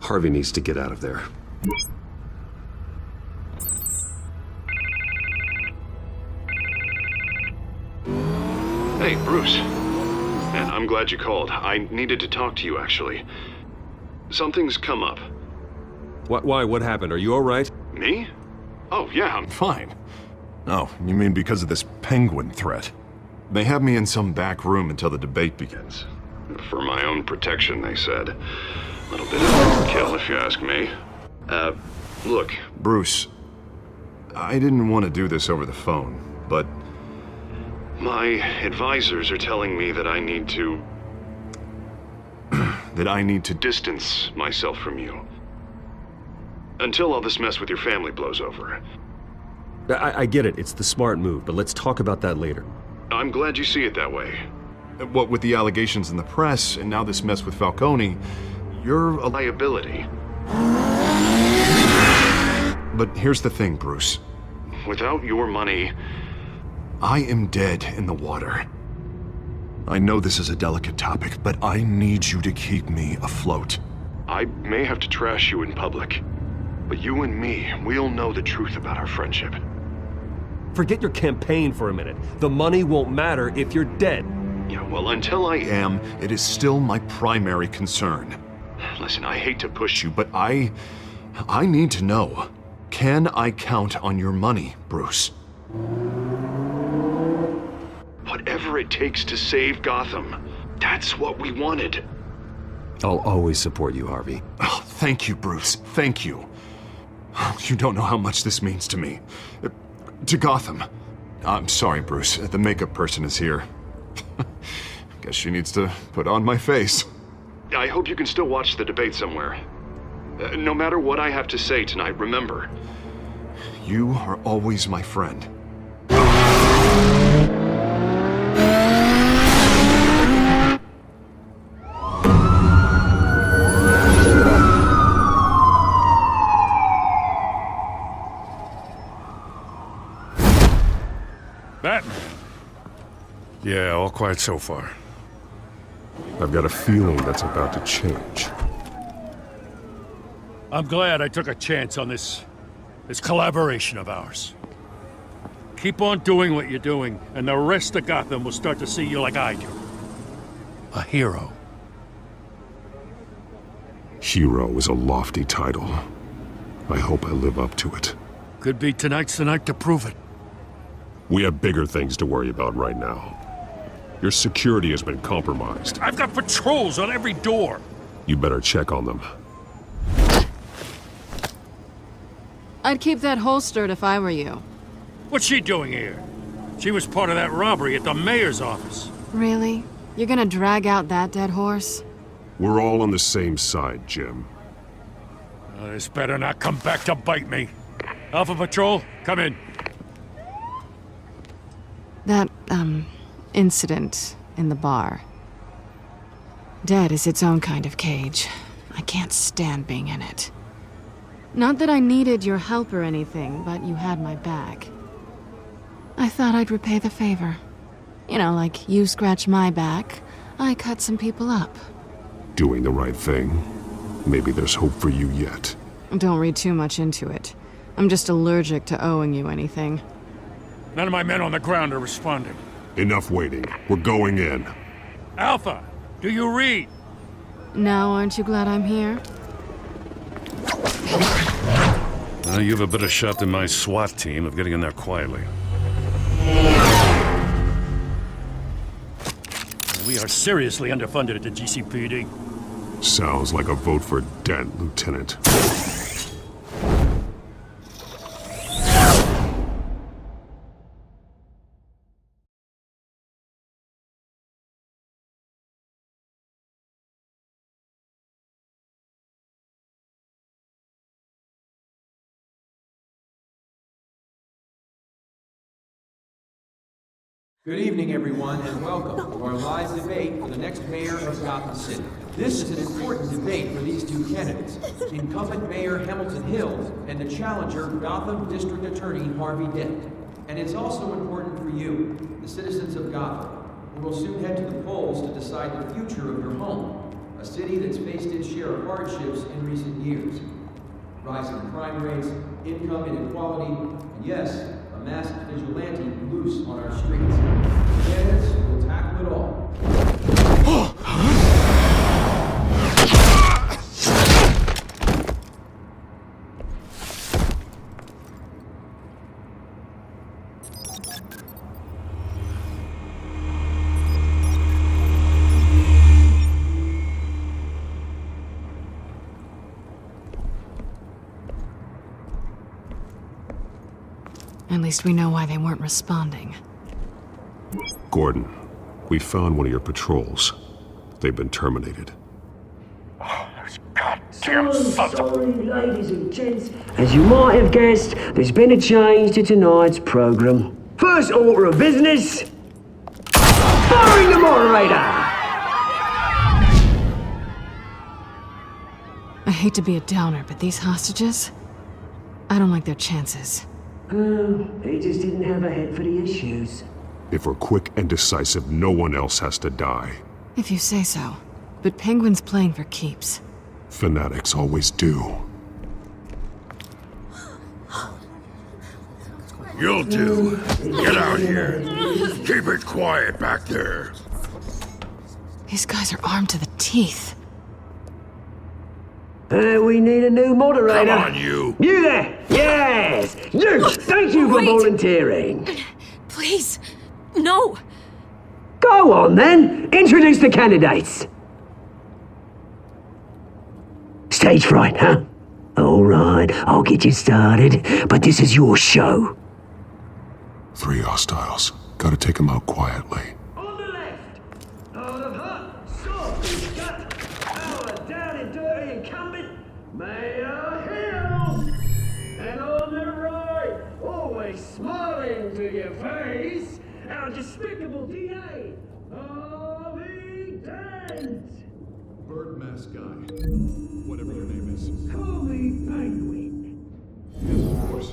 Harvey needs to get out of there. Hey, Bruce. Man, I'm glad you called. I needed to talk to you, actually. Something's come up. Why? What happened? Are you all right? Me? Oh, yeah, I'm fine. Oh, you mean because of this penguin threat? They have me in some back room until the debate begins. For my own protection, they said. A little bit of overkill, if you ask me. Look, Bruce, I didn't want to do this over the phone, but my advisors are telling me that I need to distance myself from you. Until all this mess with your family blows over. I get it. It's the smart move, but let's talk about that later. I'm glad you see it that way. What with the allegations in the press, and now this mess with Falcone, you're a liability. But here's the thing, Bruce. Without your money, I am dead in the water. I know this is a delicate topic, but I need you to keep me afloat. I may have to trash you in public, but you and me, we'll know the truth about our friendship. Forget your campaign for a minute. The money won't matter if you're dead. Yeah, well, until I am, it is still my primary concern. Listen, I hate to push you, but I need to know. Can I count on your money, Bruce? Whatever it takes to save Gotham, that's what we wanted. I'll always support you, Harvey. Oh, thank you, Bruce. Thank you. You don't know how much this means to me. To Gotham. I'm sorry, Bruce. The makeup person is here. Guess she needs to put on my face. I hope you can still watch the debate somewhere. No matter what I have to say tonight, remember, you are always my friend. Batman. Yeah, all quiet so far. I've got a feeling that's about to change. I'm glad I took a chance on this collaboration of ours. Keep on doing what you're doing, and the rest of Gotham will start to see you like I do. A hero. Hero is a lofty title. I hope I live up to it. Could be tonight's the night to prove it. We have bigger things to worry about right now. Your security has been compromised. I've got patrols on every door. You better check on them. I'd keep that holstered if I were you. What's she doing here? She was part of that robbery at the mayor's office. Really? You're gonna drag out that dead horse? We're all on the same side, Jim. This better not come back to bite me. Alpha Patrol, come in. That, incident in the bar. Dead is its own kind of cage. I can't stand being in it. Not that I needed your help or anything, but you had my back. I thought I'd repay the favor. You know, like you scratch my back, I cut some people up. Doing the right thing. Maybe there's hope for you yet. Don't read too much into it. I'm just allergic to owing you anything. None of my men on the ground are responding. Enough waiting. We're going in. Alpha, do you read? Now, aren't you glad I'm here? Well, you have a better shot than my SWAT team of getting in there quietly. We are seriously underfunded at the GCPD. Sounds like a vote for Dent, Lieutenant. Good evening, everyone, and welcome to our live debate for the next mayor of Gotham City. This is an important debate for these two candidates, incumbent Mayor Hamilton Hill and the challenger, Gotham District Attorney Harvey Dent. And it's also important for you, the citizens of Gotham, who will soon head to the polls to decide the future of your home, a city that's faced its share of hardships in recent years. Rising crime rates, income inequality, and yes, a masked vigilante loose on our streets. Candidates will tackle it all. At least we know why they weren't responding. Gordon, we found one of your patrols. They've been terminated. Oh, those goddamn sorry, ladies and gents. As you might have guessed, there's been a change to tonight's program. First order of business, firing the moderator! I hate to be a downer, but these hostages? I don't like their chances. He just didn't have a head for the issues. If we're quick and decisive, no one else has to die. If you say so. But Penguin's playing for keeps. Fanatics always do. You'll do. Get out here. Keep it quiet back there. These guys are armed to the teeth. We need a new moderator. Come on, you. You there! Yes! You! Thank you for volunteering. Please, no. Go on then. Introduce the candidates. Stage fright, huh? All right, I'll get you started, but this is your show. 3 hostiles. Gotta take them out quietly. On the left, out of hot, soft, gut, our down and dirty incumbent, Mayor Hill. And on the right, always smiling to your face, our despicable DA, Harvey Dent. Bird mask guy. Whatever your name is. Call me Penguin. Yes, of course.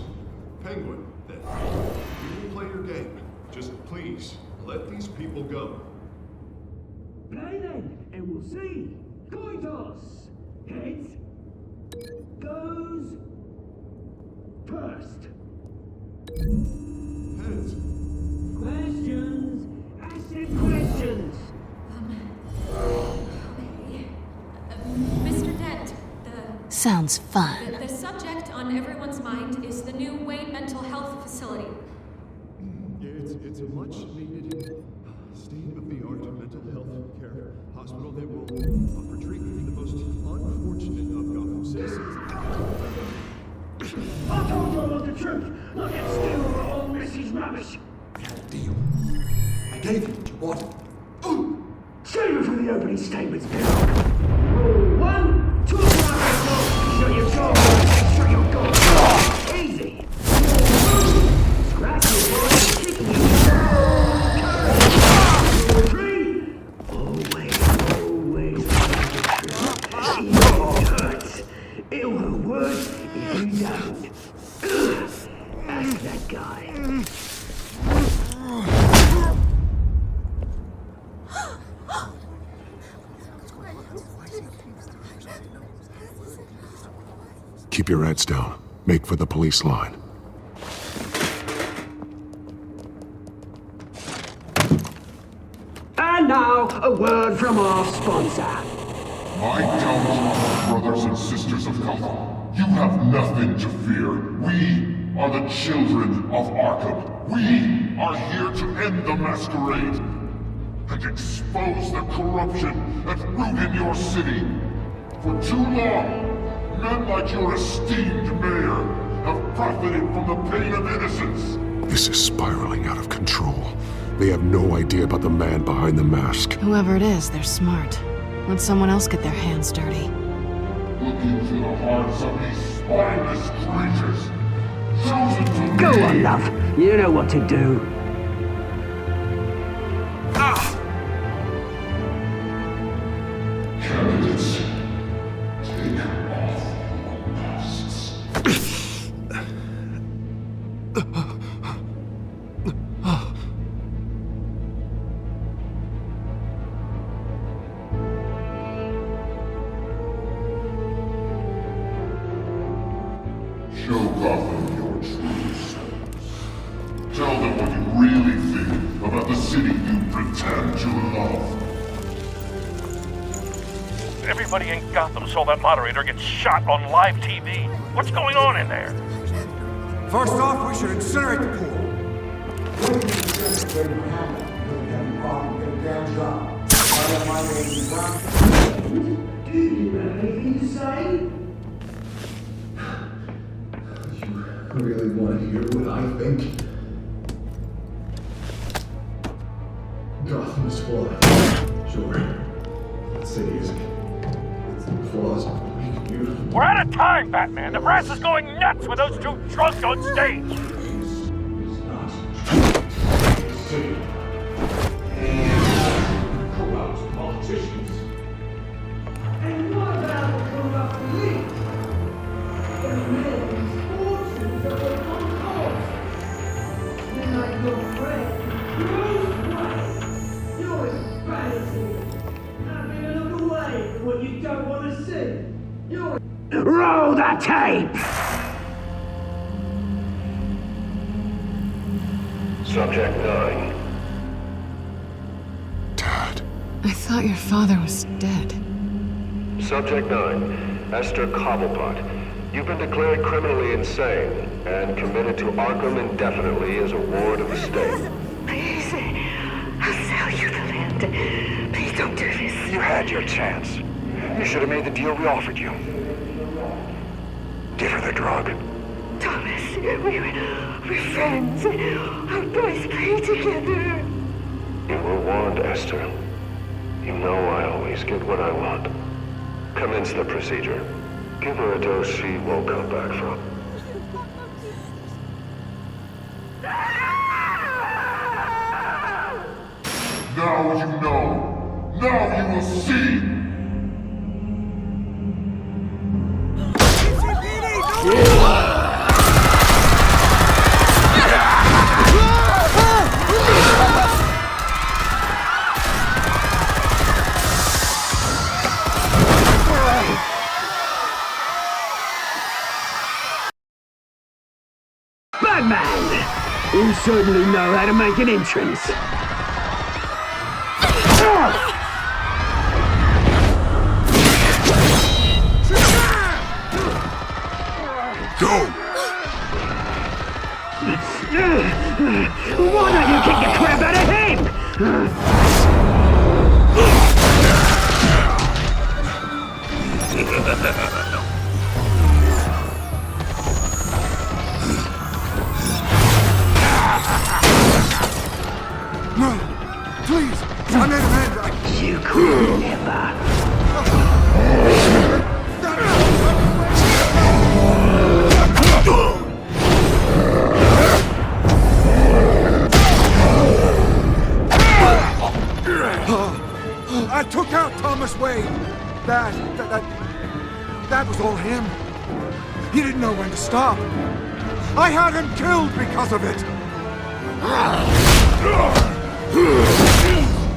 Penguin, then. You will play your game. Just please, let these people go. Play then, and we'll see. Coin toss. Heads goes first. Heads. Questions. Ask them questions. Mr. Dent, Sounds fun. the subject on everyone's mind is the new Wayne Mental Health Facility. It's a much-needed state-of-the-art mental health care hospital that will offer treatment for the most unfortunate of Gotham citizens. I told you I want the truth. Look at still for all Missy's rubbish. We had a deal. I gave you what you wanted. Save it for the opening statements, Bill. Rule 1, talk about yourself. Shut your jaw. Shut your goddamn. Easy. Scratch your voice and kick you. Rule 3, always tell the truth. I? Keep your heads down. Make for the police line. And now, a word from our sponsor. My Telltale brothers and sisters of Gotham, you have nothing to fear. We are the Children of Arkham. We are here to end the masquerade and expose the corruption at root in your city. For too long, men like your esteemed mayor have profited from the pain of innocence. This is spiraling out of control. They have no idea about the man behind the mask. Whoever it is, they're smart. Let someone else get their hands dirty. Look into the hearts of these spineless creatures. Chosen to Go lead. on, love. You know what to do. Candidates, take off your masks. Show Gotham your true selves. Tell them what you really think about the city you pretend to love. Everybody in Gotham saw that moderator get shot on live TV. What's going on in there? First off, we should incinerate the pool. Do you have anything to say? I really want to hear what I think. Gotham is flawed. Sure. The city is. It's flaws make it beautiful. We're out of time, Batman. The brass is going nuts with those two drunks on stage. City. Corrupt politicians. And what about the corrupt police? The men's fortunes that were concourse. They're like your friend, Bruce Wayne. You're embarrassing. Having a look away from what you don't want to see. You're... Roll the tape! Subject 9. I thought your father was dead. Subject 9, Esther Cobblepot. You've been declared criminally insane and committed to Arkham indefinitely as a ward of the state. Please, I'll sell you the land. Please don't do this. You had your chance. You should have made the deal we offered you. Give her the drug. Thomas, we're friends. Our boys play together. You were warned, Esther. You know I always get what I want. Commence the procedure. Give her a dose she won't come back from. Now you know. Now you will see. Batman! You certainly know how to make an entrance. Go! Why don't you kick the crap out of him? No! Please! I made an end! You could never. I took out Thomas Wayne. That was all him. He didn't know when to stop. I had him killed because of it!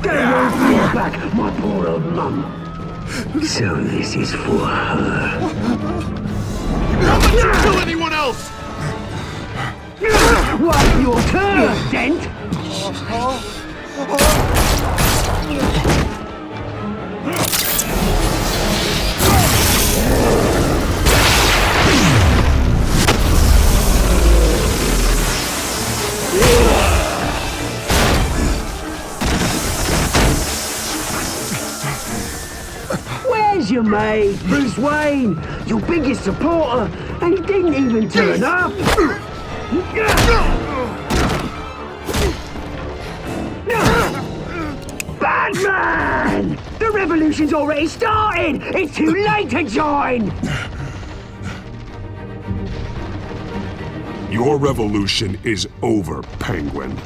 Don't bring back my poor old mum. So this is for her. Don't let you kill anyone else! What's your turn, Dent? Where's your mate, Bruce Wayne? Your biggest supporter, and he didn't even turn up. Batman! The revolution's already started! It's too late to join! Your revolution is over, Penguin.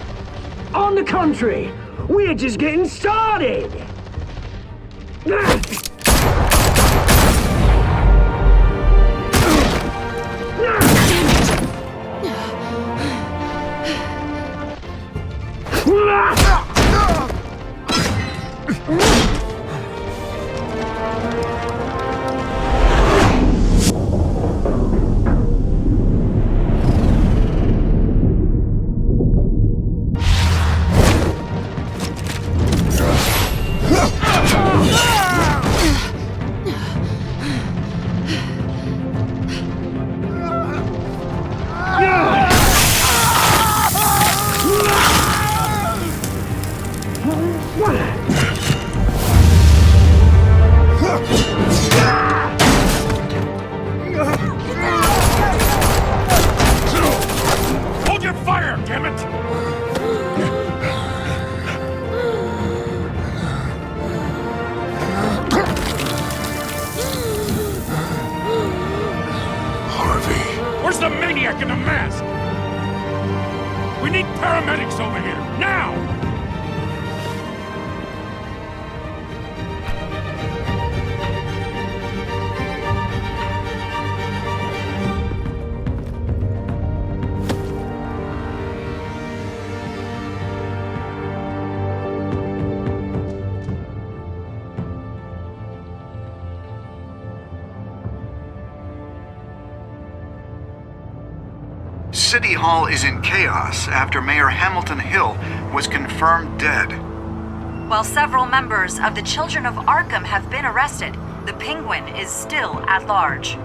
On the contrary, we're just getting started! Hold your fire, damn it! Where's the maniac in the mask? We need paramedics over here, now! City Hall is in chaos after Mayor Hamilton Hill was confirmed dead. While several members of the Children of Arkham have been arrested, the Penguin is still at large.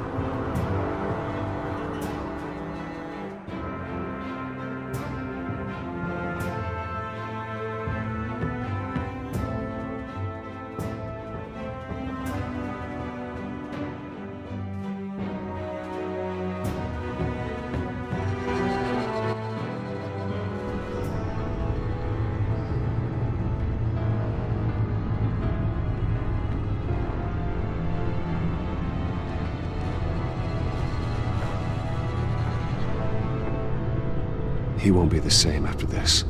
He won't be the same after this.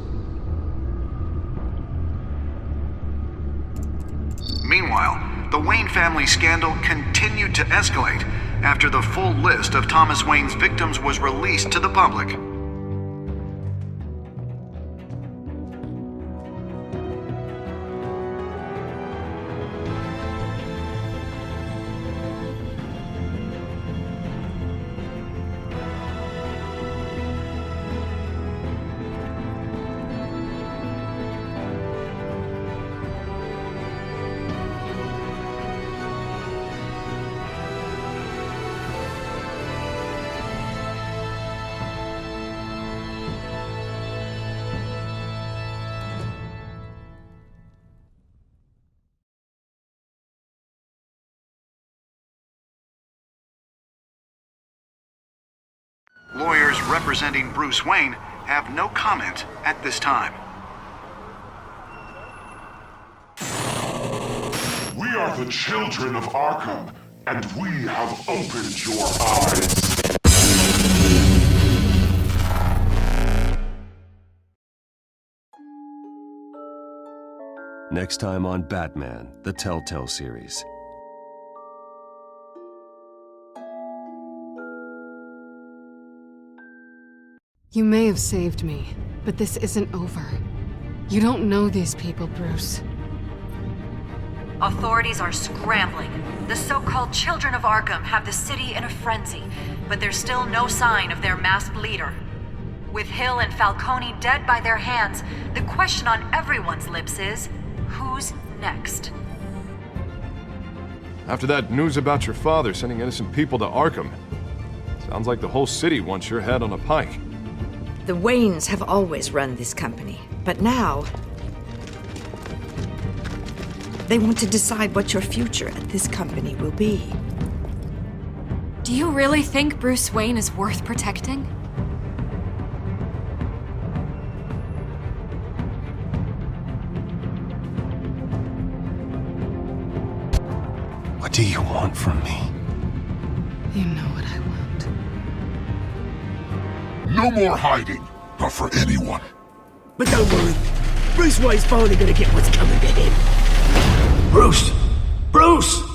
Meanwhile, the Wayne family scandal continued to escalate after the full list of Thomas Wayne's victims was released to the public. Lawyers representing Bruce Wayne have no comment at this time. We are the Children of Arkham, and we have opened your eyes. Next time on Batman, the Telltale series. You may have saved me, but this isn't over. You don't know these people, Bruce. Authorities are scrambling. The so-called Children of Arkham have the city in a frenzy, but there's still no sign of their masked leader. With Hill and Falcone dead by their hands, the question on everyone's lips is, who's next? After that news about your father sending innocent people to Arkham, sounds like the whole city wants your head on a pike. The Waynes have always run this company, but now they want to decide what your future at this company will be. Do you really think Bruce Wayne is worth protecting? What do you want from me? You know what I want. No more hiding, not for anyone. But don't worry, Bruce Wayne's finally gonna get what's coming to him. Bruce! Bruce!